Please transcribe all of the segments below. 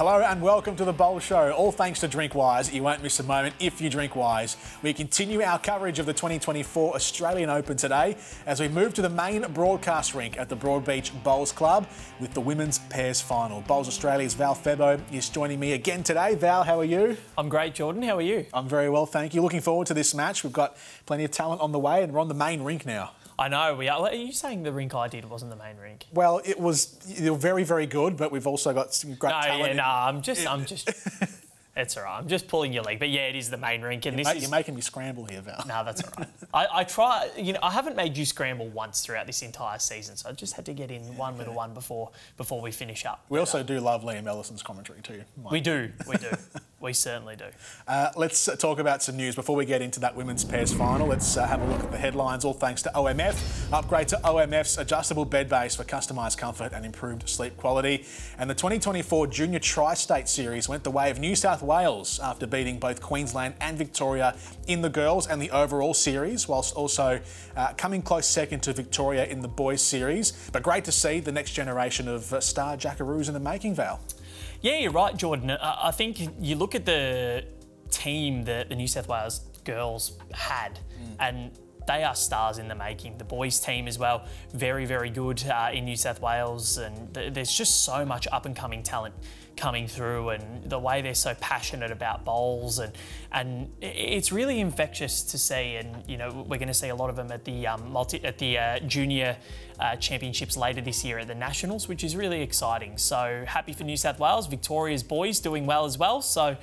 Hello and welcome to the Bowl Show. All thanks to Drinkwise. You won't miss a moment if you drink wise. We continue our coverage of the 2024 Australian Open today as we move to the main broadcast rink at the Broadbeach Bowls Club with the women's pairs final. Bowls Australia's Val Febbo is joining me again today. Val, how are you? I'm great, Jordan. How are you? I'm very well, thank you. Looking forward to this match. We've got plenty of talent on the way and we're on the main rink now. I know, we are. Are you saying the rink I did wasn't the main rink? Well, you're very, very good, but we've also got some great talent. I'm just... It's all right. I'm just pulling your leg. But yeah, it is the main rink. And you're making me scramble here, Val. No, that's all right. I try... I haven't made you scramble once throughout this entire season, so I just had to get in one little one before we finish up. We also do love Liam Ellison's commentary too. We do. We certainly do. Let's talk about some news before we get into that women's pairs final. Let's have a look at the headlines, all thanks to OMF. Upgrade to OMF's adjustable bed base for customised comfort and improved sleep quality. And the 2024 Junior Tri-State Series went the way of New South Wales after beating both Queensland and Victoria in the girls and the overall series, whilst also coming close second to Victoria in the boys series. But great to see the next generation of star jackaroos in the making, Val. Yeah, you're right, Jordan. I think you look at the team that the New South Wales girls had, and they are stars in the making. The boys team as well, very, very good in New South Wales, and there's just so much up-and-coming talent coming through, and the way they're so passionate about bowls, and it's really infectious to see. And we're going to see a lot of them at the junior championships later this year at the Nationals, which is really exciting. So happy for New South Wales. Victoria's boys doing well as well. So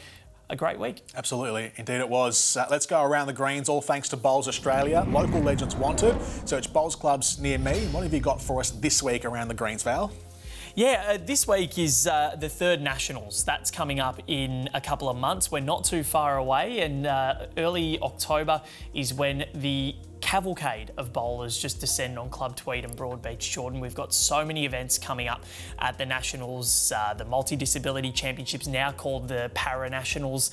a great week. Absolutely, indeed it was. Let's go around the greens, all thanks to Bowls Australia. Local legends wanted. Search bowls clubs near me. What have you got for us this week around the greens, Val? Yeah, this week is the third Nationals. That's coming up in a couple of months. We're not too far away, and early October is when the cavalcade of bowlers just descend on Club Tweed and Broadbeach, Jordan. We've got so many events coming up at the Nationals, the Multi-Disability Championships, now called the Para-Nationals,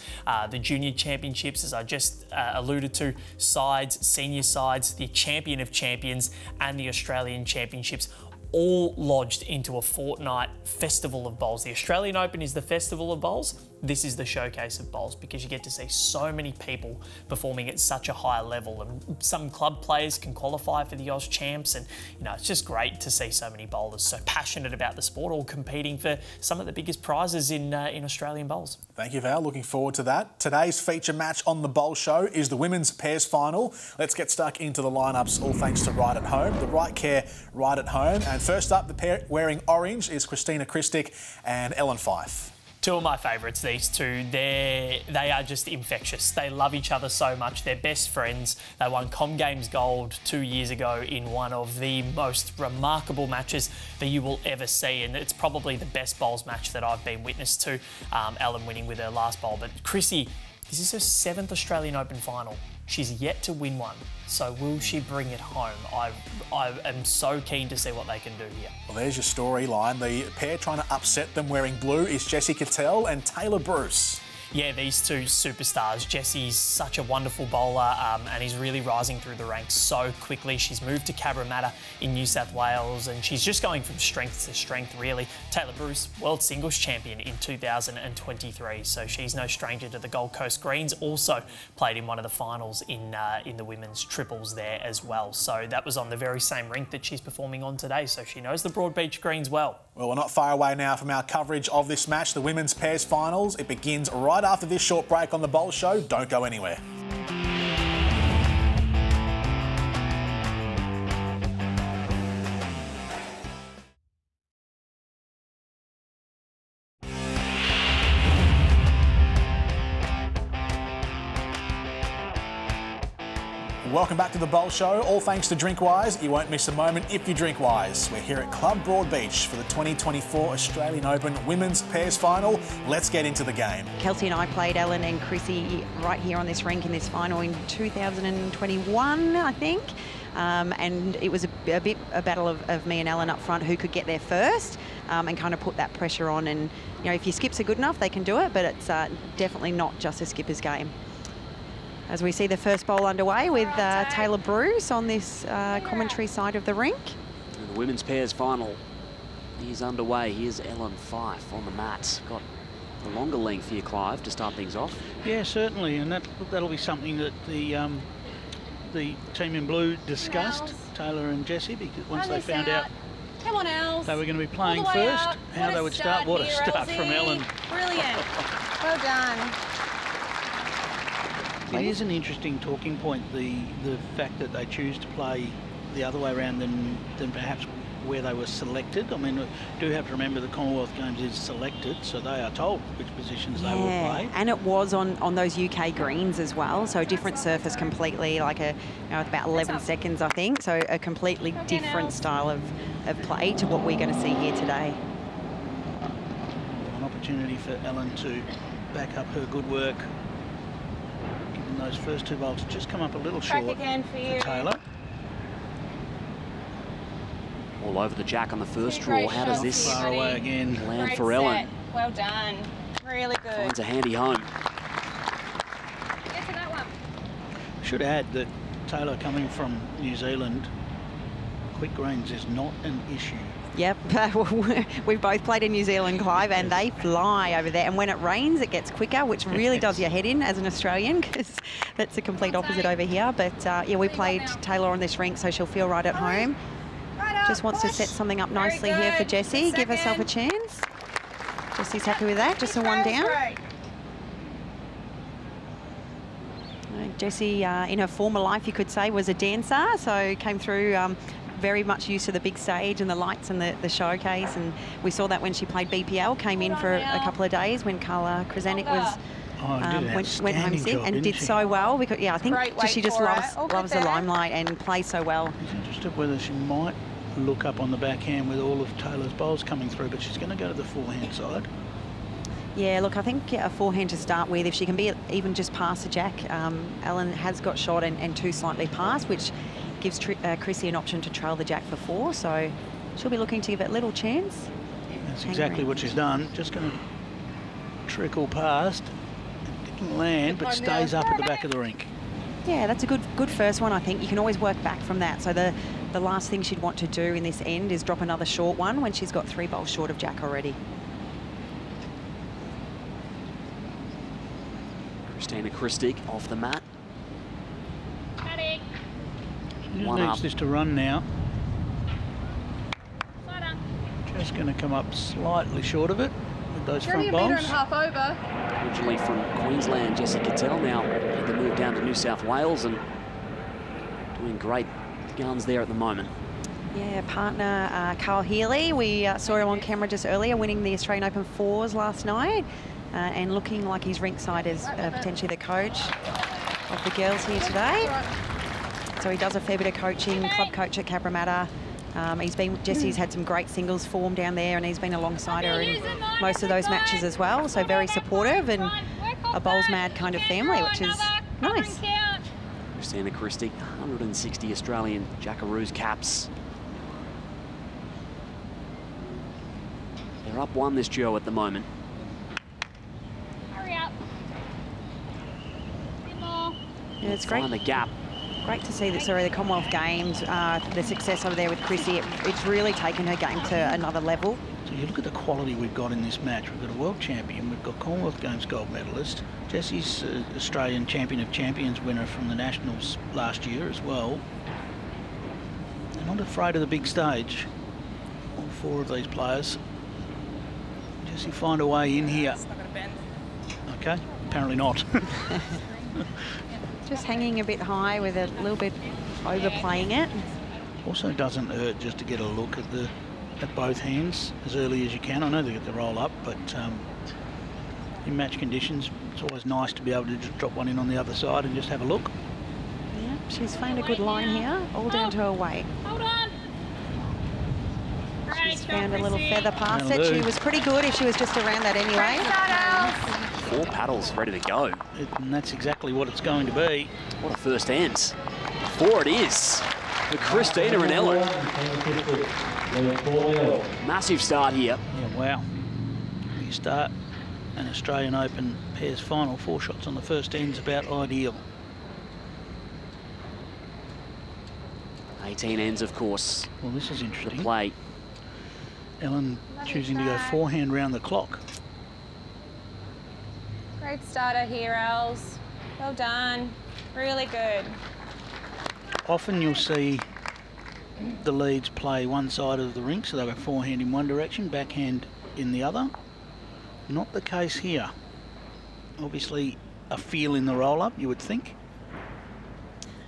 the Junior Championships, as I just alluded to, sides, senior sides, the Champion of Champions and the Australian Championships, all lodged into a fortnight festival of bowls. The Australian Open is the festival of bowls. This is the showcase of bowls, because you get to see so many people performing at such a high level, and some club players can qualify for the Oz Champs, and it's just great to see so many bowlers so passionate about the sport, all competing for some of the biggest prizes in Australian bowls. Thank you, Val. Looking forward to that. Today's feature match on the Bowl Show is the women's pairs final. Let's get stuck into the lineups, all thanks to Right at Home, the right care right at home. And first up, the pair wearing orange is Christina Christic and Ellen Fife. Two of my favourites, these two. They are just infectious. They love each other so much. They're best friends. They won Com Games Gold 2 years ago in one of the most remarkable matches that you will ever see, and it's probably the best bowls match that I've been witness to. Ellen winning with her last bowl, but Chrissy, this is her 7th Australian Open final. She's yet to win one, so will she bring it home? I am so keen to see what they can do here. Well, there's your storyline. The pair trying to upset them wearing blue is Jessie Cattell and Taylor Bruce. Yeah, these two superstars. Jessie's such a wonderful bowler and is really rising through the ranks so quickly. She's moved to Cabramatta in New South Wales, and she's just going from strength to strength, really. Taylor Bruce, world singles champion in 2023, so she's no stranger to the Gold Coast Greens. Also played in one of the finals in the women's triples there as well. So that was on the very same rink that she's performing on today, so she knows the Broadbeach Greens well. Well, we're not far away now from our coverage of this match, the women's pairs finals. It begins right after this short break on the Bowl Show. Don't go anywhere. Welcome back to the Bowl Show, all thanks to Drinkwise. You won't miss a moment if you drink wise. We're here at Club Broadbeach for the 2024 Australian Open Women's Pairs Final. Let's get into the game. Kelsey and I played Ellen and Chrissy right here on this rink in this final in 2021, I think. And it was a battle of me and Ellen up front, who could get there first and kind of put that pressure on. And, if your skips are good enough, they can do it, but it's definitely not just a skipper's game. As we see the first bowl underway with Taylor Bruce on this commentary side of the rink. And the women's pairs final is underway. Here's Ellen Fife on the mat. Got the longer length here, Clive, to start things off. Yeah, certainly, and that'll be something that the team in blue discussed, Taylor and Jessie, because once they found out Come on, Els. they were going to be playing first, how they would start. What a start from Ellen. Brilliant. Well done. It is an interesting talking point, the fact that they choose to play the other way around than perhaps where they were selected. I mean, do have to remember the Commonwealth Games is selected, so they are told which positions they will play. And it was on those UK greens as well, so a different surface completely, like about 11 seconds, I think, so a completely different style of play to what we're going to see here today. An opportunity for Ellen to back up her good work. Given those first 2 bowls just come up a little short for Taylor. All over the jack on the first draw. How does this far away again land for Ellen? Well done. Really good. Finds a handy home. Get to that one. Should add that Taylor, coming from New Zealand, quick greens is not an issue. Yep, we've both played in New Zealand, Clive, and they fly over there. And when it rains, it gets quicker, which really does your head in as an Australian, because that's the complete opposite over here. But yeah, we played Taylor on this rink, so she'll feel right at home. Just wants to set something up nicely here for Jessie. Give herself a chance. Jessie's happy with that. Just a 1 down. Jessie, in her former life, you could say, was a dancer, so came through very much used to the big stage and the lights and the showcase. And we saw that when she played BPL, came in for a couple of days when Carla Krasanik was went home sick and did so well. Because I think she just loves the limelight and plays so well. She's interested whether she might look up on the backhand with all of Taylor's bowls coming through, but she's going to go to the forehand side. Yeah, look, I think a forehand to start with, if she can be even just past the jack. Ellen has got shot and 2 slightly past, which gives Chrissy an option to trail the jack for 4, so she'll be looking to give it a little chance. That's exactly what she's done. Just going to trickle past, didn't land, but stays up at the back of the rink. Yeah, that's a good first one, I think. You can always work back from that. So the last thing she'd want to do in this end is drop another short one when she's got 3 bowls short of jack already. Christina Christig off the mat. She just needs this to run now. Just going to come up slightly short of it with those front bowls. Originally from Queensland, Jessie Cattell now had to move down to New South Wales and doing great guns there at the moment. Yeah, partner Carl Healy, we saw him on camera just earlier winning the Australian Open 4s last night and looking like he's rinkside as potentially the coach of the girls here today. So he does a fair bit of coaching, club coach at Cabramatta. Jessie's had some great singles form down there, and he's been alongside her in most of those matches as well. So very supportive and a bowls mad kind of family, which is nice. Christina Christig, 160 Australian Jackaroos caps. They're up 1, this duo, at the moment. Hurry up. Yeah, it's great. Find the gap. Great to see that, the Commonwealth Games, the success over there with Chrissy, it's really taken her game to another level. So you look at the quality we've got in this match. We've got a world champion, we've got Commonwealth Games gold medalist. Jessie's Australian Champion of Champions winner from the Nationals last year as well. They're not afraid of the big stage, all 4 of these players. Jessie find a way in here. Okay, apparently not. Just hanging a bit high with a little bit overplaying it. Also doesn't hurt just to get a look at both hands as early as you can. I know they get the roll up, but in match conditions, it's always nice to be able to just drop one in on the other side and just have a look. Yeah, she's found a good line here, all down to her weight. Hold on. She's found a little feather past it. She was pretty good if she was just around that anyway. 4 paddles ready to go. And that's exactly what it's going to be. What a first ends. 4 it is for Christina and Ellen. Massive start here. Yeah, wow. You start an Australian Open pairs final, 4 shots on the first end's about ideal. 18 ends, of course. Well, this is interesting. The play. Ellen choosing to go forehand round the clock. Great starter here, Els. Well done. Really good. Often you'll see the leads play one side of the rink, so they'll go forehand in one direction, backhand in the other. Not the case here. Obviously a feel in the roll-up, you would think.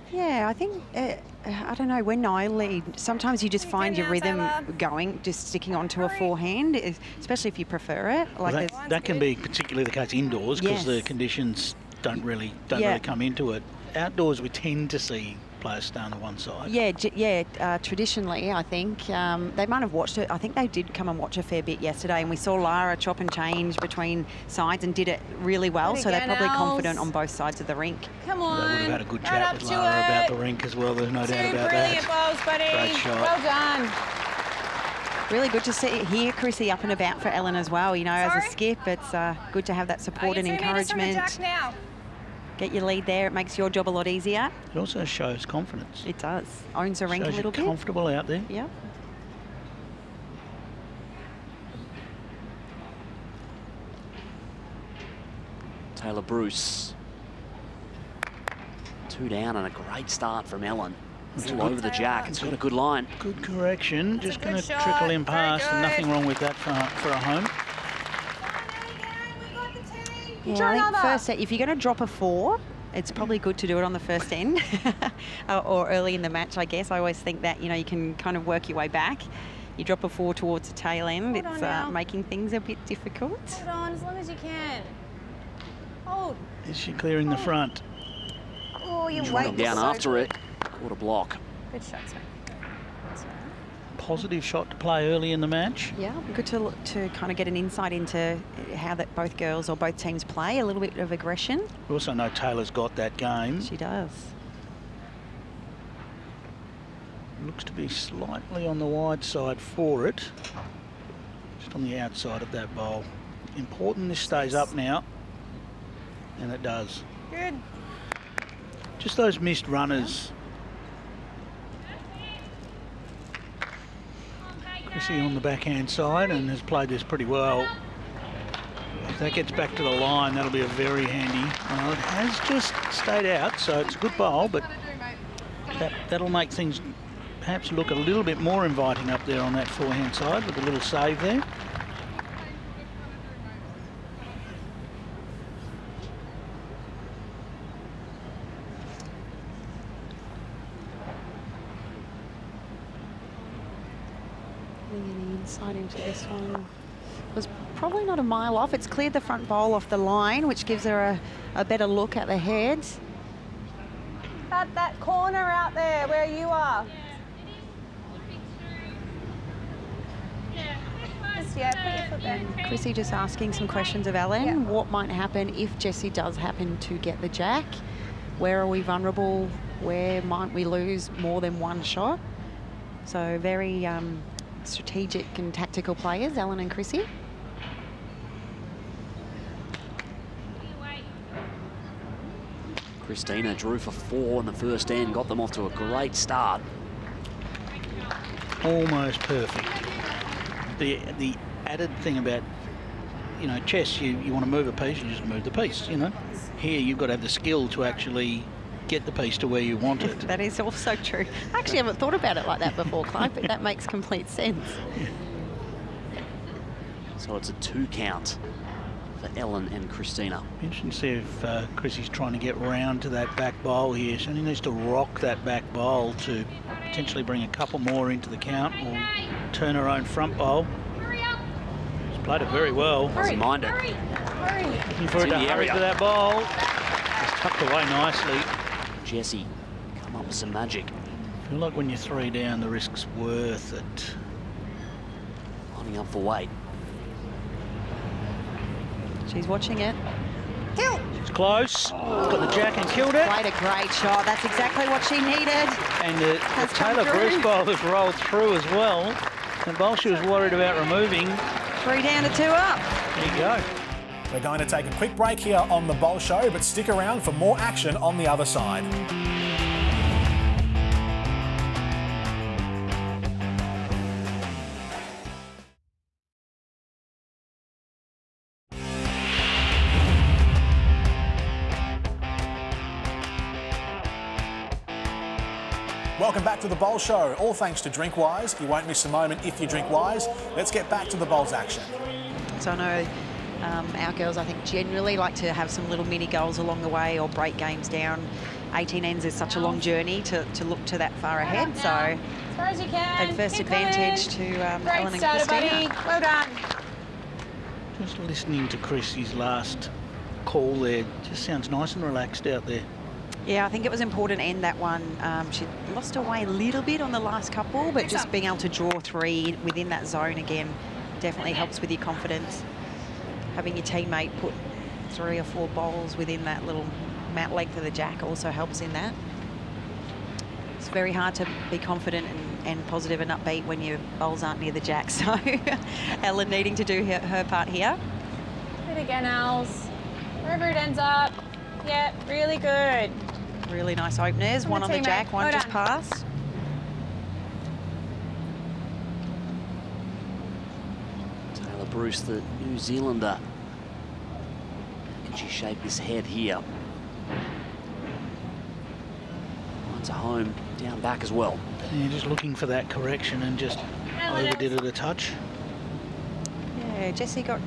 Yeah, I think, I don't know, when I lead, sometimes you just find your rhythm going, just sticking onto a forehand, especially if you prefer it. Like Well, that can be particularly the case indoors, because the conditions don't really come into it. Outdoors, we tend to see players stay on the one side. Yeah, traditionally, I think they might have watched it. I think they did come and watch a fair bit yesterday, and we saw Lara chop and change between sides and did it really well. So they're probably confident on both sides of the rink. Come on. They would have had a good chat with Lara about the rink as well. There's no doubt about that. Brilliant balls, buddy. Great shot. Well done. Really good to hear Chrissy up and about for Ellen as well. You know, as a skip, it's good to have that support and encouragement. Get your lead there. It makes your job a lot easier. It also shows confidence. It does. Owns the rink a little bit. Comfortable out there. Yeah. Taylor Bruce. 2 down and a great start from Ellen. Still over the jack. It's got a good line. Good correction. Just going to trickle in past, and nothing wrong with that for a home. Yeah, I think first set, if you're going to drop a 4, it's probably good to do it on the first end or early in the match, I guess. I always think that, you know, you can kind of work your way back. You drop a 4 towards the tail end, it's making things a bit difficult. Hold on, as long as you can. Hold. Is she clearing the front? Oh, you wait. Down after it. What a block. Good shot, sir. Positive shot to play early in the match. Yeah, good to kind of get an insight into how that both girls or both teams play, a little bit of aggression. We also know Taylor's got that game. She does. Looks to be slightly on the wide side for it. Just on the outside of that bowl. Important this stays up now. And it does. Good. Just those missed runners. Chrissy on the backhand side and has played this pretty well. If that gets back to the line, that'll be a very handy. It has just stayed out, so it's a good bowl, but that'll make things perhaps look a little bit more inviting up there on that forehand side with a little save there. Inside into this one was probably not a mile off. It's cleared the front bowl off the line, which gives her a better look at the head. At that corner out there where you are. Yeah, put your foot there. Chrissy just asking some questions of Ellen. Yeah. What might happen if Jessie does happen to get the jack? Where are we vulnerable? Where might we lose more than one shot? So very strategic and tactical players, Ellen and Chrissy. Christina drew for 4 in the first end, got them off to a great start. Almost perfect. The added thing about, you know, chess, you want to move a piece, you just move the piece, you know. Here you've got to have the skill to actually get the piece to where you want it. That is also true. I actually haven't thought about it like that before, Clive, but that makes complete sense. So it's a 2 count for Ellen and Christina. Interesting to see if Chrissy's trying to get round to that back bowl here. She only needs to rock that back bowl to potentially bring a couple more into the count or turn her own front bowl. She's played it very well. Doesn't mind it. Looking for it to hurry to that bowl. It's tucked away nicely. Jessie, come up with some magic. I feel like when you're 3 down, the risk's worth it. Lining up for weight. She's watching it. She's close. Got the jack and killed it. Played a great shot. That's exactly what she needed. And the Taylor Bruce bowl has rolled through as well. The bowl she was worried about removing. 3 down to 2 up. There you go. We're going to take a quick break here on The Bowl Show, but stick around for more action on the other side. Welcome back to the Bowl Show. All thanks to Drinkwise. You won't miss a moment if you drink Wise. Let's get back to the Bowls action. So I know our girls, I think, generally like to have some little mini goals along the way or break games down. 18 ends is such a long journey to look to that far ahead. So as far as you can. adverse advantage to Ellen and Christina. Buddy. Well done. Just listening to Chrissy's last call there, just sounds nice and relaxed out there. Yeah, I think it was important to end that one. She lost her way a little bit on the last couple, but just being able to draw 3 within that zone again definitely helps with your confidence. Having your teammate put 3 or 4 bowls within that little mat length of the jack also helps in that. It's very hard to be confident and positive and upbeat when your bowls aren't near the jack, so Ellen needing to do her part here. Good again, Els. Wherever it ends up. Yeah, really good. Really nice openers. One on the jack, one just passed. Taylor Bruce, the New Zealander. Can she shape this head here? Finds a home down back as well. Yeah, just looking for that correction and just overdid it a touch. Yeah, Jessie got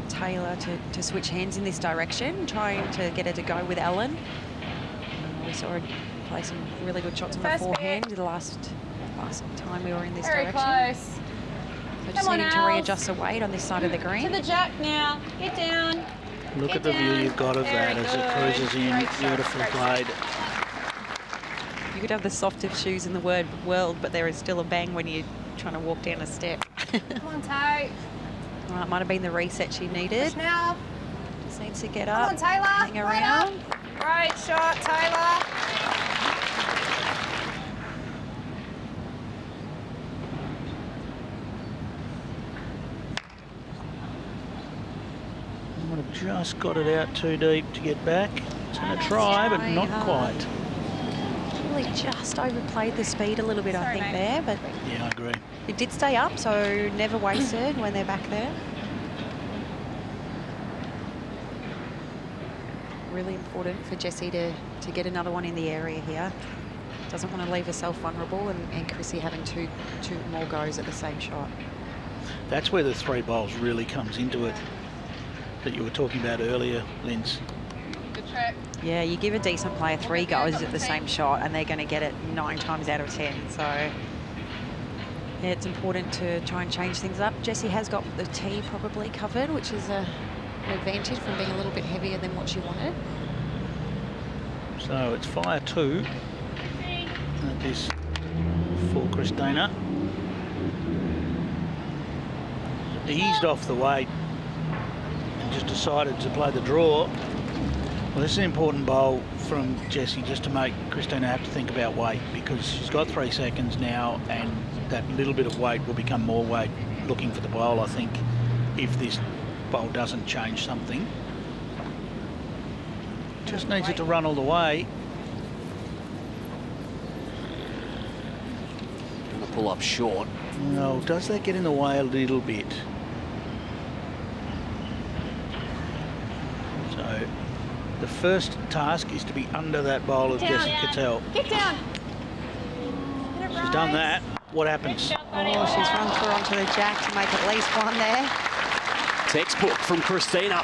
Taylor to switch hands in this direction, trying to get her to go with Ellen. We saw her play some really good shots on the forehand the last time we were in this Very direction. close. So just needing to readjust her weight on this side of the green. To the jack now. Get down. Look at the view you've got of that as it cruises in. Beautifully played. You could have the softest shoes in the world, but there is still a bang when you're trying to walk down a step. Come on, Tay. Well, it might have been the reset she needed. Push now. Just needs to get Come up. on, Taylor. Hang around. Great shot, Taylor. Would have just got it out too deep to get back. It's going to try, but not quite. Really just overplayed the speed a little bit, I think, mate. there, but Yeah, I agree. it did stay up, so never wasted when they're back there. Really important for Jessie to get another one in the area here. Doesn't want to leave herself vulnerable, and Chrissy having two more goes at the same shot. That's where the 3 bowls really comes into it that you were talking about earlier, Linz. Good trick. Yeah, you give a decent player 3 goes at the same shot, and they're going to get it 9 times out of 10. So yeah, it's important to try and change things up. Jessie has got the tee probably covered, which is an advantage from being a little bit heavier than what she wanted. So it's fire 2. That is for Christina. Eased off the weight and just decided to play the draw. Well, this is an important bowl from Jessie just to make Christina have to think about weight, because she's got 3 seconds now, and that little bit of weight will become more weight looking for the bowl, I think, if this bowl doesn't change something. Just needs it to run all the way. Gonna pull up short. No, does that get in the way a little bit? So the first task is to be under that bowl of Jessie Cattell. Get down. She's done that. What happens? Oh, she's run through onto the jack to make at least 1 there. Textbook from Christina.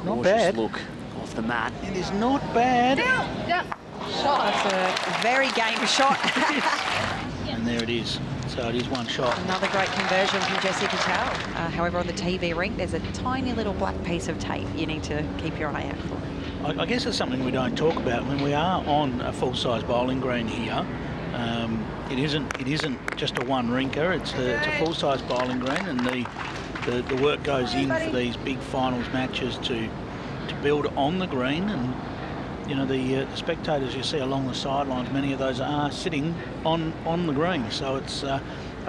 Not Cautious bad. look off the mat. It is not bad. Shot. That's a very game shot. And there it is. So it is 1 shot. Another great conversion from Jessie Cattell. However, on the TV rink, there's a tiny little black piece of tape you need to keep your eye out for. I guess it's something we don't talk about when we are on a full-size bowling green here. It isn't just a 1-rinker. It's a full-size bowling green, and the work goes in for these big finals matches to build on the green. And you know, the spectators you see along the sidelines, many of those are sitting on the green. So it's a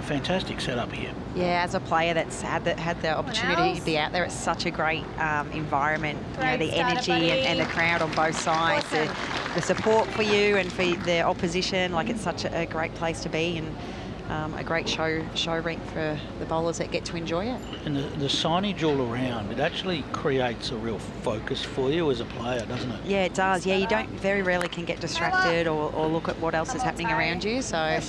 fantastic setup here. Yeah, as a player that's had the opportunity to be out there, it's such a great environment. You know, the energy and the crowd on both sides, the support for you and for the opposition. Like, it's such a great place to be. And a great show rink for the bowlers that get to enjoy it. And the signage all around, it actually creates a real focus for you as a player, doesn't it? Yeah, it does. Yeah, you don't very rarely can get distracted or look at what else is happening around you. So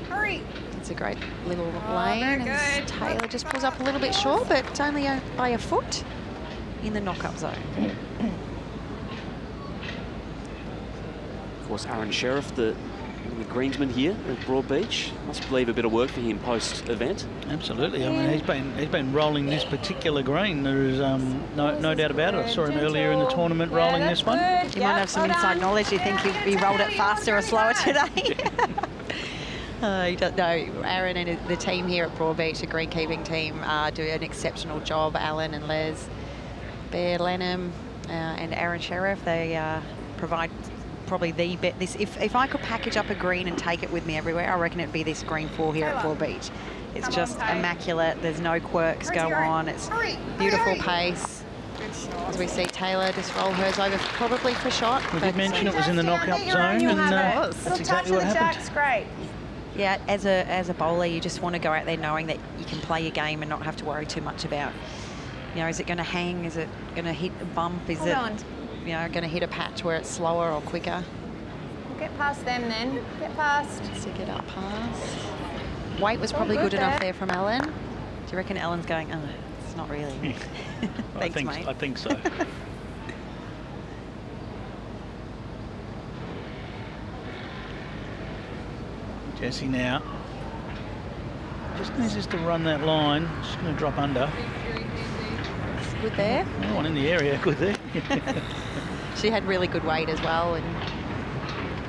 Hurry. it's a great little lane. And Taylor just pulls up a little bit short, but it's only by a foot in the knock-up zone. Of course, Aaron Sheriff, the greensman here at Broadbeach, must leave a bit of work for him post-event. Absolutely. I mean, he's been rolling this particular green. There is no doubt about it. I saw him earlier in the tournament rolling this one. You might have some inside knowledge. You think he rolled it faster or slower today? He doesn't know. Aaron and the team here at Broadbeach, the greenkeeping team, do an exceptional job. Alan and Les, Bear Lenham, and Aaron Sheriff, they provide probably the best. If I could package up a green and take it with me everywhere, I reckon it'd be this green 4 here at Broadbeach. It's just immaculate. There's no quirks go on. It's beautiful pace. As we see Taylor just roll hers over probably for shot. We did mention it was in the knock-up zone, and that's exactly what happened. Great. Yeah, as a bowler, you just want to go out there knowing that you can play your game and not have to worry too much about, you know, is it going to hang? Is it going to hit a bump? Is it, you know, going to hit a patch where it's slower or quicker? We'll get past them then. Get past. Stick it up past. Weight was probably good enough there from Ellen. Do you reckon Ellen's going, oh, it's not really? Thanks, mate. I think so. Jessie now just needs to run that line. She's going to drop under. It's good there. No one in the area. Good there. She had really good weight as well and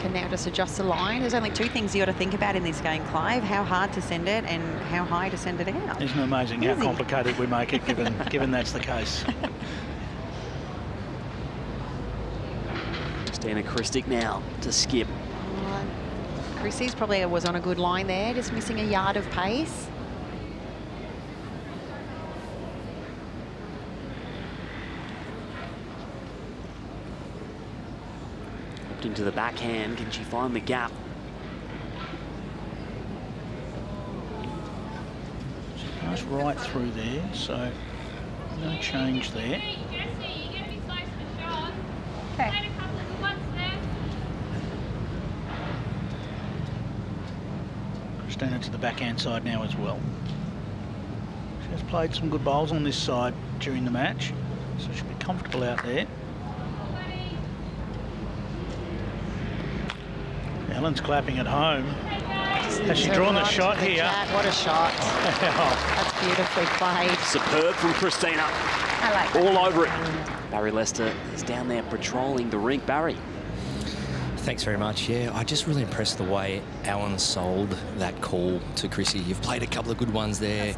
can now just adjust the line. There's only 2 things you got to think about in this game, Clive: how hard to send it and how high to send it out. Isn't it amazing how complicated we make it, given that's the case. Christina Christic now to skip. Chrissy's probably was on a good line there, just missing a yard of pace. Hopped into the backhand. Can she find the gap? She passed right through there, so no change there. Okay. Christina to the backhand side now as well. She has played some good bowls on this side during the match, so she'll be comfortable out there. Ellen's clapping at home. Has she drawn the shot here? What a shot. That's beautifully played. Superb from Christina. I like that. All over it. Barry Lester is down there patrolling the rink. Barry. Thanks very much. Yeah, I just really impressed the way Alan sold that call to Chrissy. You've played a couple of good ones there,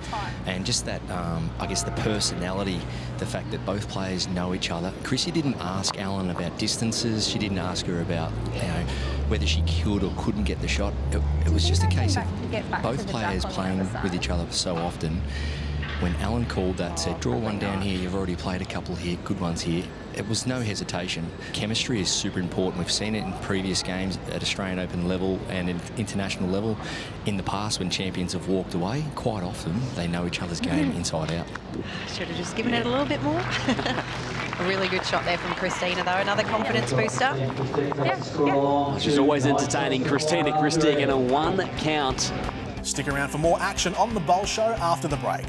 and just that, I guess, the personality, the fact that both players know each other. Chrissy didn't ask Alan about distances. She didn't ask her about, you know, whether she could or couldn't get the shot. It was just a case of both players playing with each other so often. When Alan called that, said, draw one down here, you've already played a couple here, good ones here, it was no hesitation. Chemistry is super important. We've seen it in previous games at Australian Open level and at international level. In the past, when champions have walked away, quite often they know each other's game inside out. Should have just given it a little bit more. A really good shot there from Christina, though. Another confidence booster. She's always entertaining. Christina Christic in a 1 count. Stick around for more action on the Bowl Show after the break.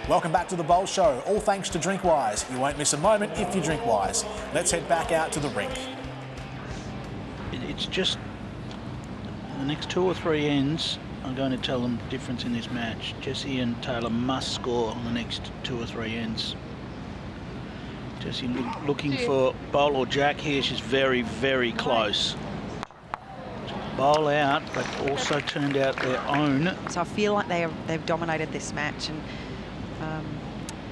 Welcome back to the Bowl Show, all thanks to Drinkwise. You won't miss a moment if you drink wise. Let's head back out to the rink. It's just the next 2 or 3 ends are going to tell them the difference in this match. Jessie and Taylor must score on the next 2 or 3 ends. Jessie looking for bowl or jack here. She's very, very close. Bowl out, but also turned out their own. So I feel like they've dominated this match, and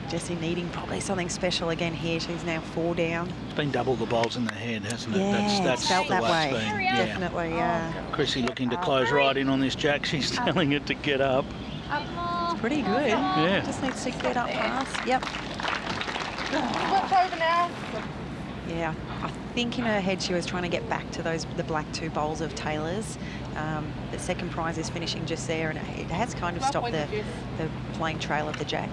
Jessie needing probably something special again here. She's now 4 down. It's been double the bowls in the head, hasn't it? Yeah, That's felt the that way. it's been. Definitely, yeah. Chrissy looking to close right in on this jack. She's telling it to get up. It's pretty good. Yeah. Just needs to get up fast. Yep. Flip over now. Yeah, I think in her head she was trying to get back to the black 2 bowls of Taylor's. The second prize is finishing just there, and it has kind of stopped the plain trail of the jack.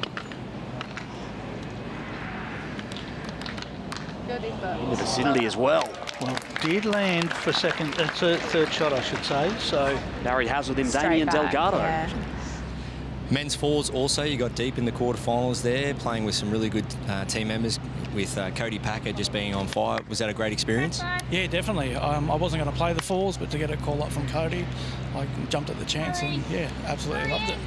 In the vicinity as well. Well, did land for third shot, I should say. So Barry has with him Straight Damien back, Delgado. yeah. Men's fours also, you got deep in the quarterfinals there, playing with some really good team members, with Cody Packer just being on fire. Was that a great experience? Yeah, definitely. I wasn't going to play the fours, but to get a call up from Cody, I jumped at the chance and, yeah, absolutely loved it.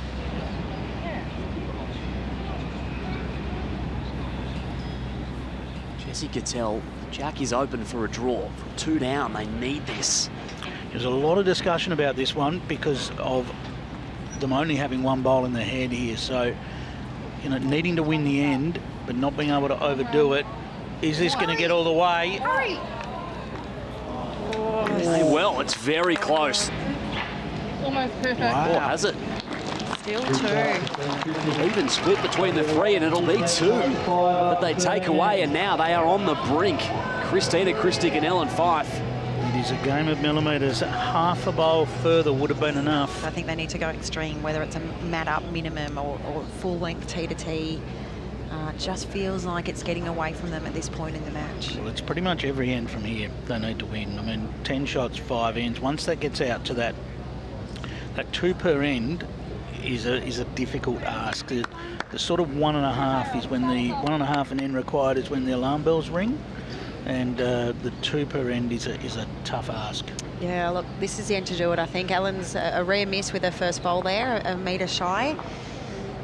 Jessie Cattell, Jack is open for a draw. From 2 down, they need this. there's a lot of discussion about this one because of them only having 1 bowl in the head here. So, you know, needing to win the end, but not being able to overdo it. Is this going to get all the way? Well, it's very close. Almost perfect. Wow. Oh, has it? Still 2. Even split between the 3, and it'll be 2 that they take away, and now they are on the brink. Christina Christic and Ellen Fife. It is a game of millimetres. Half a bowl further would have been enough. I think they need to go extreme, whether it's a mat up minimum or full length tee to tee. It just feels like it's getting away from them at this point in the match. Well, it's pretty much every end from here they need to win. I mean, 10 shots, 5 ends. Once that gets out to that 2 per end is a difficult ask. The sort of 1.5 is when the 1.5 an end required is when the alarm bells ring, and the 2 per end is a tough ask. Yeah, look, this is the end to do it, I think. Ellen's a rare miss with her first bowl there, a metre shy.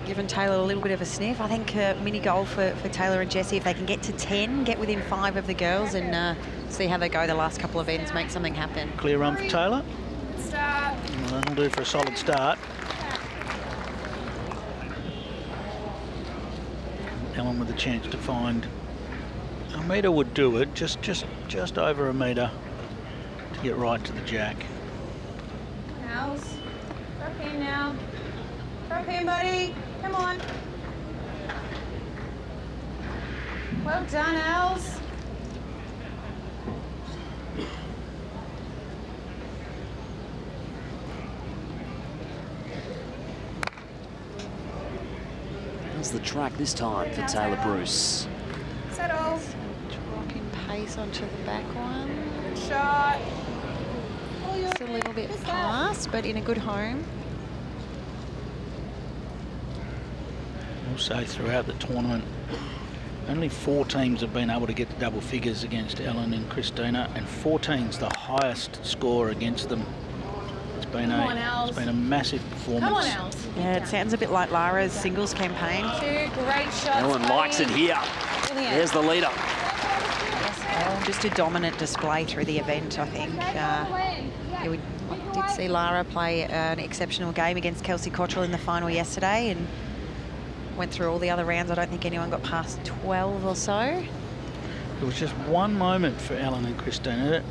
Given Taylor a little bit of a sniff. I think mini goal for Taylor and Jessie, if they can get to 10, get within 5 of the girls and see how they go the last couple of ends, make something happen. Clear run for Taylor. Start. Well, that'll do for a solid start. Ellen with a chance to find a metre would do it, just over a metre to get right to the jack. Els. Drop in now. Drop in, buddy. Come on. Well done, Els. How's the track this time for Taylor Bruce? Settle. Dropping pace onto the back one. Shot. It's a little bit fast, but in a good home. Also, throughout the tournament, only 4 teams have been able to get the double figures against Ellen and Christina, and 14's the highest score against them. It's been a massive performance. Come on, Els. Yeah, it sounds a bit like Lara's singles campaign. 2 great shots. Ellen likes it here. Brilliant. There's the leader. Just a dominant display through the event, I think. We did see Lara play an exceptional game against Kelsey Cottrell in the final yesterday and went through all the other rounds. I don't think anyone got past 12 or so. There was just one moment for Ellen and Christina.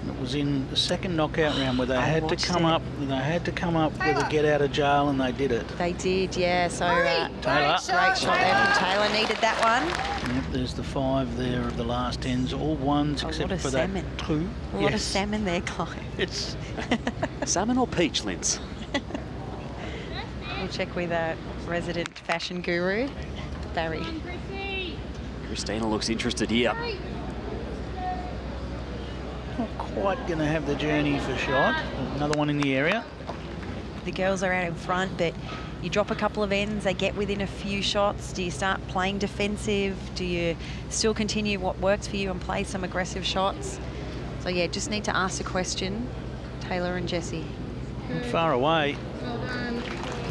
It was in the second knockout round where they had to come up. They had to come up with a get out of jail, and they did it. They did, yeah. So Taylor. great shot there from Taylor. Needed that one. Yep, there's the 5 there of the last ends, all ones except for salmon. that 2. A lot of salmon there, Clive. It's Salmon or peach, Linz? We'll check with a resident fashion guru, Barry. Christina looks interested here. not quite going to have the journey for shot. Another one in the area. The girls are out in front, but you drop a couple of ends, they get within a few shots. Do you start playing defensive? Do you still continue what works for you and play some aggressive shots? So yeah, just need to ask the question, Taylor and Jessie. Far away.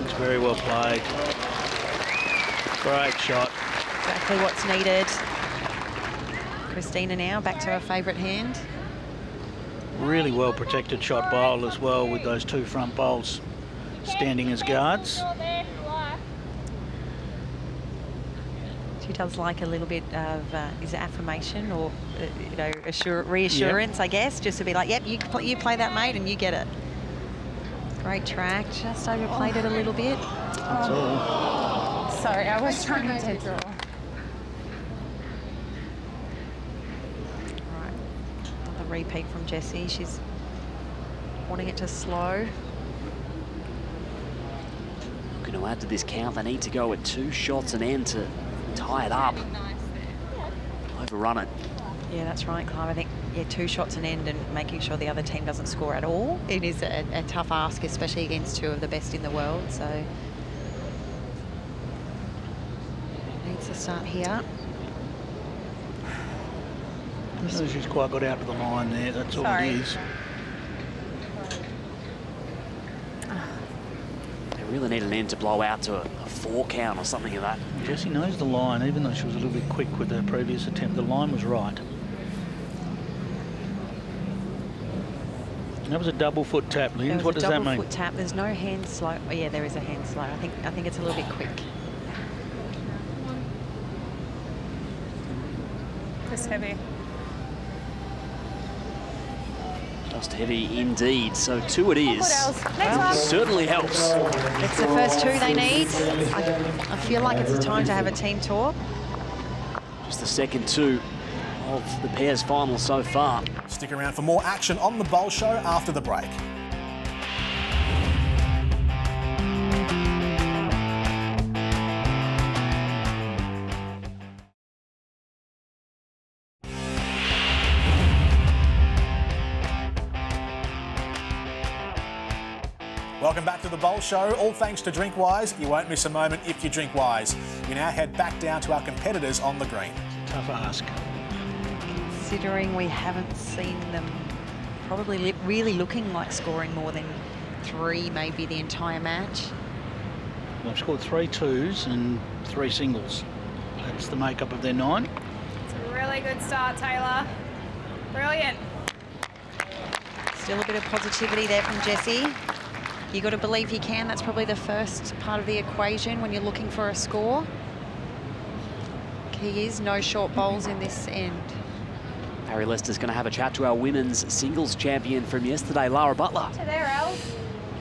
It's very well played. Great shot. Exactly what's needed. Christina now back to her favourite hand. Really well protected shot bowl as well, with those 2 front bowls standing as guards. She does like a little bit of, is it affirmation or, you know, reassurance, I guess, just to be like, yep, you play that, mate, and you get it. Great track, just overplayed it a little bit. That's all. Sorry, I was trying to draw. Right, another repeat from Jessie. She's wanting it to slow. Going to add to this count. They need to go with 2 shots an end to tie it up. Overrun it. Yeah, that's right, Clive. I think, yeah, 2 shots an end and making sure the other team doesn't score at all. It is a tough ask, especially against 2 of the best in the world, so needs to start here. She's quite got out of the line there, that's all it is. They really need an end to blow out to a 4 count or something like that. Jessie knows the line, even though she was a little bit quick with her previous attempt. The line was right. That was a double foot tap, Lynn. What does that mean? Double foot tap. There's no hand slow. Oh yeah, there is a hand slow. I think it's a little bit quick. Just heavy. Just heavy indeed. So 2 it is. Next one. Certainly helps. It's the first 2 they need. I feel like it's a time to have a team talk. Just the second 2 of the pairs final so far. Stick around for more action on the Bowl Show after the break. Welcome back to the Bowl Show. All thanks to Drinkwise. You won't miss a moment if you drink wise. We now head back down to our competitors on the green. Tough ask. Considering we haven't seen them probably really looking like scoring more than 3 maybe the entire match. They've scored 3 twos and 3 singles. That's the makeup of their 9. It's a really good start, Taylor. Brilliant. Still a bit of positivity there from Jessie. You got to believe you can. That's probably the first part of the equation when you're looking for a score. Key is no short bowls in this end. Harry Lester's going to have a chat to our women's singles champion from yesterday, Lara Butler. To there, Els.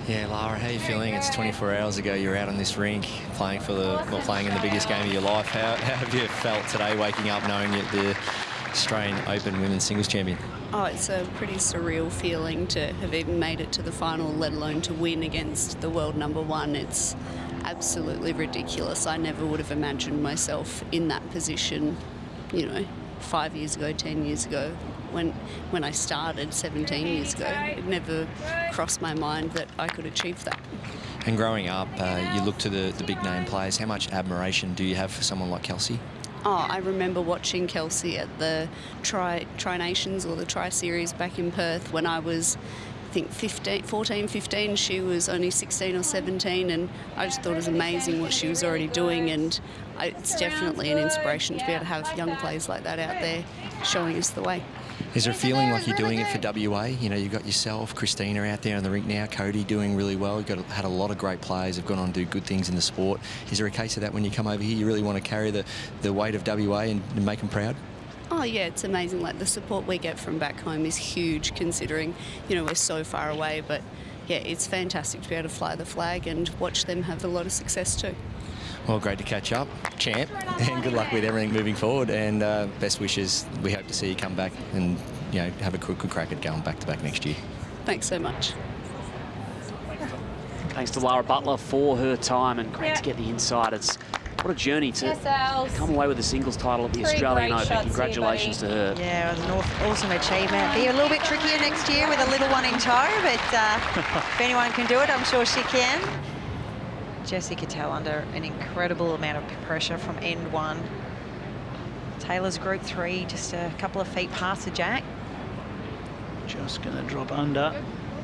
Yeah, Lara, how are you feeling? It's 24 hours ago you were out on this rink playing in the biggest game of your life. How have you felt today waking up knowing you're the Australian Open Women's Singles Champion? Oh, it's a pretty surreal feeling to have even made it to the final, let alone to win against the world #1. It's absolutely ridiculous. I never would have imagined myself in that position, you know, 5 years ago, 10 years ago. When I started 17 years ago, it never crossed my mind that I could achieve that. And growing up, you look to the big name players. How much admiration do you have for someone like Kelsey? Oh, I remember watching Kelsey at the Tri-Nations or the Tri-Series back in Perth when I was, I think, 14, 15. She was only 16 or 17, and I just thought it was amazing what she was already doing, and it's definitely an inspiration to be able to have young players like that out there showing us the way. Is there a feeling like you're doing it for WA? You know, you've got yourself, Christina out there on the rink now, Cody doing really well. You've had a lot of great players who've gone on to do good things in the sport. Is there a case of that when you come over here, you really want to carry the weight of WA and make them proud? Oh yeah, it's amazing. Like, the support we get from back home is huge, considering, you know, we're so far away. But yeah, it's fantastic to be able to fly the flag and watch them have a lot of success too. Well, great to catch up, champ, and good luck with everything moving forward, and best wishes. We hope to see you come back and, you know, have a good crack at going back-to-back next year. Thanks so much. Thanks to Lara Butler for her time, and great to get the insight. It's what a journey to come away with the singles title at the Australian Open. Congratulations to her. Yeah, it was an awesome achievement. Be a little bit trickier next year with a little one in tow, but if anyone can do it, I'm sure she can. Jessie Cattell under an incredible amount of pressure from end 1. Taylor's group 3, just a couple of feet past the jack. Just going to drop under.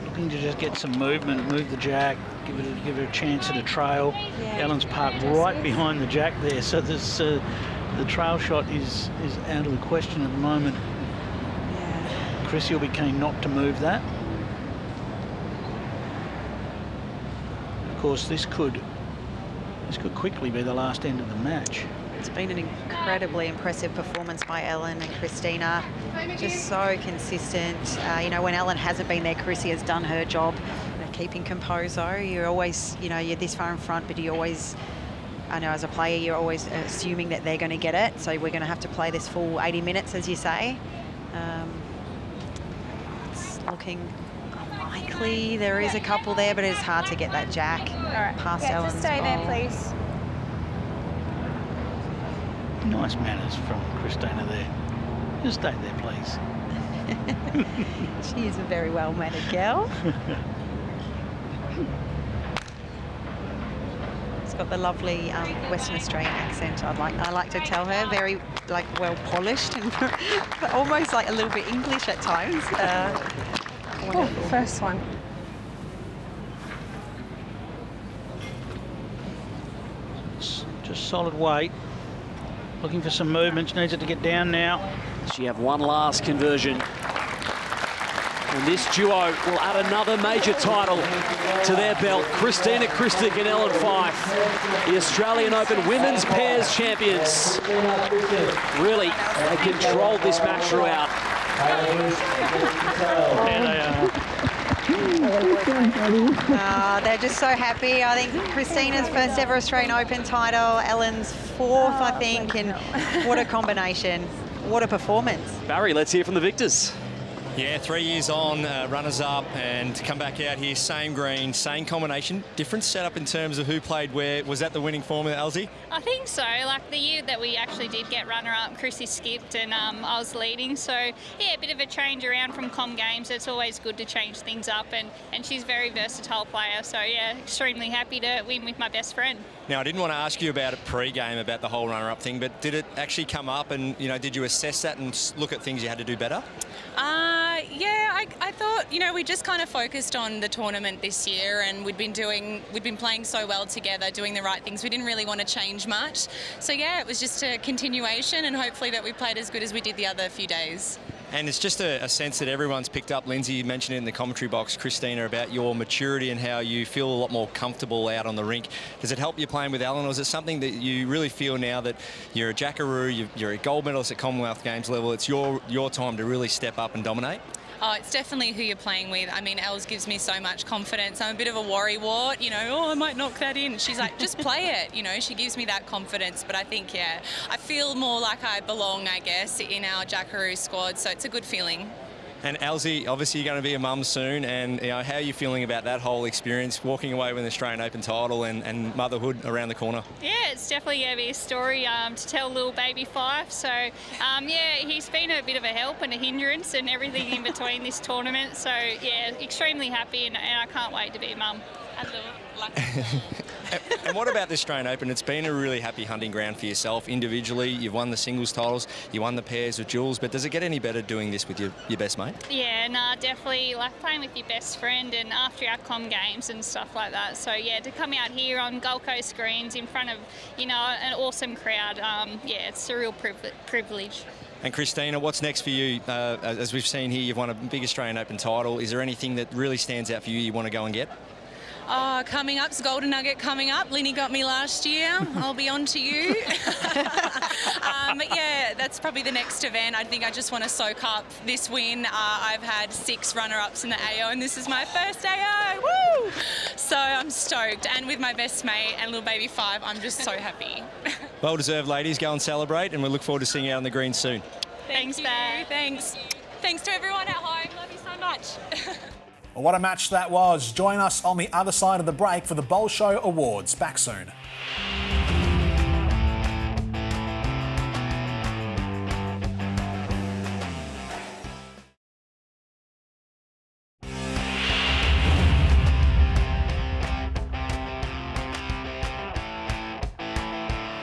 Looking to just get some movement, move the jack, give her a chance at a trail. Yeah. Ellen's parked right behind the jack there, so this the trail shot is out of the question at the moment. Yeah. Chrissy will be keen not to move that. Of course, this could quickly be the last end of the match. It's been an incredibly impressive performance by Ellen and Christina. Just so consistent. You know, when Ellen hasn't been there, Chrissy has done her job. You know, keeping composure. You're always, you know, you're this far in front, but you always, I know as a player, you're always assuming that they're going to get it. So we're going to have to play this full 80 minutes, as you say. It's looking unlikely. There is a couple there, but it's hard to get that jack past Ellen's just stay ball. there, please. Nice manners from Christina there. Just stay there, please. She is a very well-mannered girl. It's got the lovely Western Australian accent. I like to tell her, very well polished and but almost like a little bit English at times. First one. Just solid weight. Looking for some movement. She needs it to get down now. She have one last conversion. And this duo will add another major title to their belt. Christina Christic and Ellen Fife, the Australian Open Women's Pairs champions. Really, they controlled this match throughout. There they are. They're just so happy. I think Christina's first ever Australian Open title, Ellen's fourth, I think, and what a combination. What a performance. Barry, let's hear from the victors. Yeah, 3 years on, runners-up, and to come back out here, same green, same combination. Different setup in terms of who played where. Was that the winning formula, Elsie? I think so. Like the year that we actually did get runner-up, Chrissy skipped and I was leading. So, yeah, a bit of a change around from Com Games. It's always good to change things up, and she's a very versatile player. So, yeah, extremely happy to win with my best friend. Now, I didn't want to ask you about it pre-game, about the whole runner-up thing, but did it actually come up and, you know, did you assess that and look at things you had to do better? Yeah, I thought, you know, we just kind of focused on the tournament this year, and we'd been playing so well together, doing the right things. We didn't really want to change much. So, yeah, it was just a continuation, and hopefully that we played as good as we did the other few days. And it's just a sense that everyone's picked up. Lindsay, you mentioned it in the commentary box, Christina, about your maturity and how you feel a lot more comfortable out on the rink. Does it help you playing with Ellen, or is it something that you really feel now that you're a Jackaroo, you're a gold medalist at Commonwealth Games level, it's your time to really step up and dominate? Oh, it's definitely who you're playing with. I mean, Els gives me so much confidence. I'm a bit of a worrywart, you know, oh, I might knock that in. She's like, just play it, you know. She gives me that confidence. But I think, yeah, I feel more like I belong, I guess, in our Jackaroo squad. So it's a good feeling. And Elsie, obviously you're going to be a mum soon, and you know, how are you feeling about that whole experience, walking away with an Australian Open title and motherhood around the corner? Yeah, it's definitely going to be a story to tell little baby Fife. So, yeah, he's been a bit of a help and a hindrance and everything in between this tournament. So, yeah, extremely happy, and I can't wait to be a mum. And what about the Australian Open? It's been a really happy hunting ground for yourself individually. You've won the singles titles, you won the pairs with Jules, but does it get any better doing this with your best mate? Yeah, no, definitely, like playing with your best friend and after our Com Games and stuff like that. So, yeah, to come out here on Gold Coast greens in front of, you know, an awesome crowd, yeah, it's a real privilege. And Christina, what's next for you? As we've seen here, you've won a big Australian Open title. Is there anything that really stands out for you want to go and get? Oh, coming up's Golden Nugget coming up. Linny got me last year. I'll be on to you. But yeah, that's probably the next event. I think I just want to soak up this win. I've had 6 runner-ups in the AO, and this is my first AO. Woo! So I'm stoked. And with my best mate and little baby Fife, I'm just so happy. Well deserved, ladies. Go and celebrate, and we look forward to seeing you out on the green soon. Thanks, Bear. Thanks. Thanks to everyone at home. Love you so much. Well, what a match that was. Join us on the other side of the break for the Bowl Show Awards. Back soon.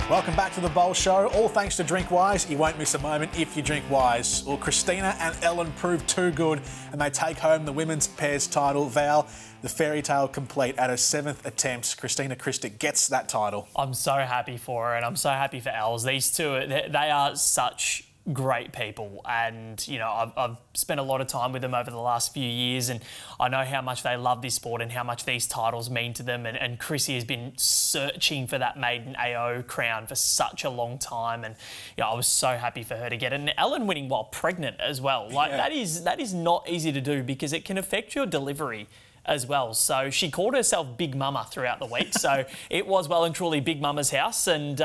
Welcome back to the Bowl Show. All thanks to Drinkwise. You won't miss a moment if you drink Wise. Well, Christina and Ellen proved too good, and they take home the women's pairs title. Val, the fairy tale complete at her 7th attempt. Christina Christic gets that title. I'm so happy for her, and I'm so happy for Els. These two, they are such great people, and you know, I've spent a lot of time with them over the last few years, and I know how much they love this sport and how much these titles mean to them. And Chrissy has been searching for that maiden AO crown for such a long time, and you know, I was so happy for her to get it. And Ellen winning while pregnant as well, like that is not easy to do, because it can affect your delivery as well. So she called herself Big Mama throughout the week. So it was well and truly Big Mama's house, and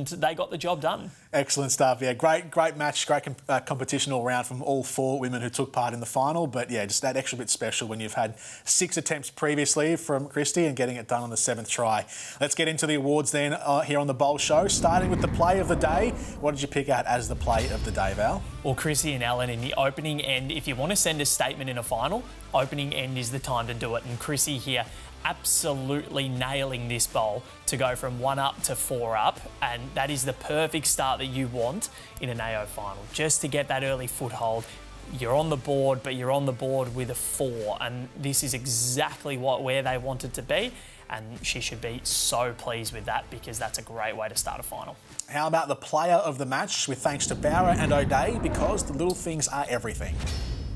they got the job done. Excellent stuff. Yeah, great match, great competition all round from all 4 women who took part in the final. But yeah, just that extra bit special when you've had 6 attempts previously from Christy and getting it done on the 7th try. Let's get into the awards then here on the Bowl Show, starting with the play of the day. What did you pick out as the play of the day, Val? Well, Chrissy and Ellen in the opening end, if you want to send a statement in a final, opening end is the time to do it. And Chrissy here absolutely nailing this bowl to go from 1 up to 4 up, and that is the perfect start that you want in an AO final, just to get that early foothold. You're on the board, but you're on the board with a 4, and this is exactly where they wanted to be, and she should be so pleased with that, because that's a great way to start a final. How about the player of the match, with thanks to Bauer and O'Day, because the little things are everything?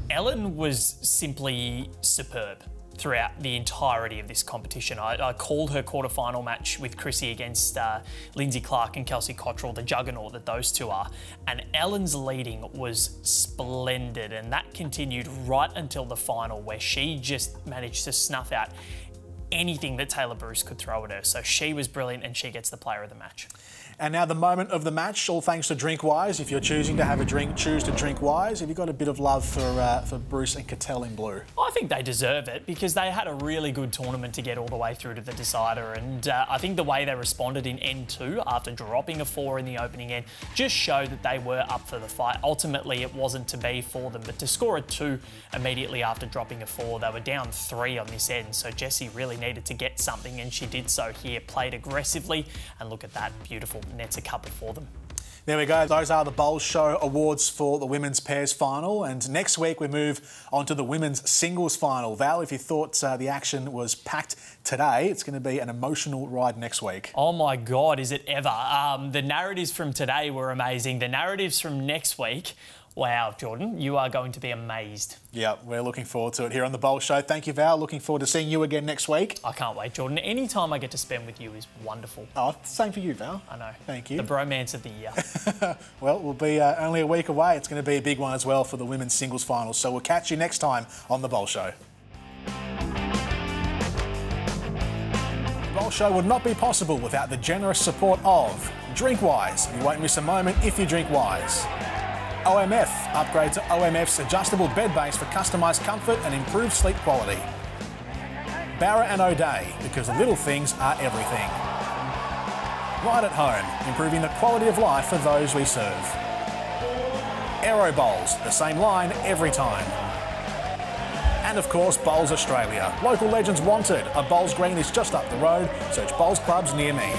Ellen was simply superb throughout the entirety of this competition. I called her quarterfinal match with Chrissy against Lindsay Clark and Kelsey Cottrell, the juggernaut that those two are, and Ellen's leading was splendid, and that continued right until the final, where she just managed to snuff out anything that Taylor Bruce could throw at her. So she was brilliant, and she gets the player of the match. And now the moment of the match, all thanks to Drinkwise. If you're choosing to have a drink, choose to drink wise. Have you got a bit of love for Bruce and Cattell in blue? I think they deserve it, because they had a really good tournament to get all the way through to the decider, and I think the way they responded in N2 after dropping a 4 in the opening end just showed that they were up for the fight. Ultimately, it wasn't to be for them, but to score a 2 immediately after dropping a 4, they were down 3 on this end, so Jessie really needed to get something, and she did so here, played aggressively, and look at that, beautiful. Nets a couple for them. There we go. Those are the Bowl Show awards for the women's pairs final. And next week we move on to the women's singles final. Val, if you thought the action was packed today, it's going to be an emotional ride next week. Oh my God, is it ever? The narratives from today were amazing. The narratives from next week, wow, Jordan, you are going to be amazed. Yeah, we're looking forward to it here on the Bowl Show. Thank you, Val. Looking forward to seeing you again next week. I can't wait, Jordan. Any time I get to spend with you is wonderful. Oh, same for you, Val. I know. Thank you. The bromance of the year. Well, we'll be only a week away. It's going to be a big one as well for the women's singles final. So we'll catch you next time on the Bowl Show. The Bowl Show would not be possible without the generous support of Drinkwise. You won't miss a moment if you drink wise. OMF. Upgrade to OMF's adjustable bed base for customised comfort and improved sleep quality. Barra and O'Day, because the little things are everything. Right at Home, improving the quality of life for those we serve. Aero Bowls, the same line every time. And of course, Bowls Australia. Local legends wanted. A Bowls Green is just up the road. Search Bowls clubs near me.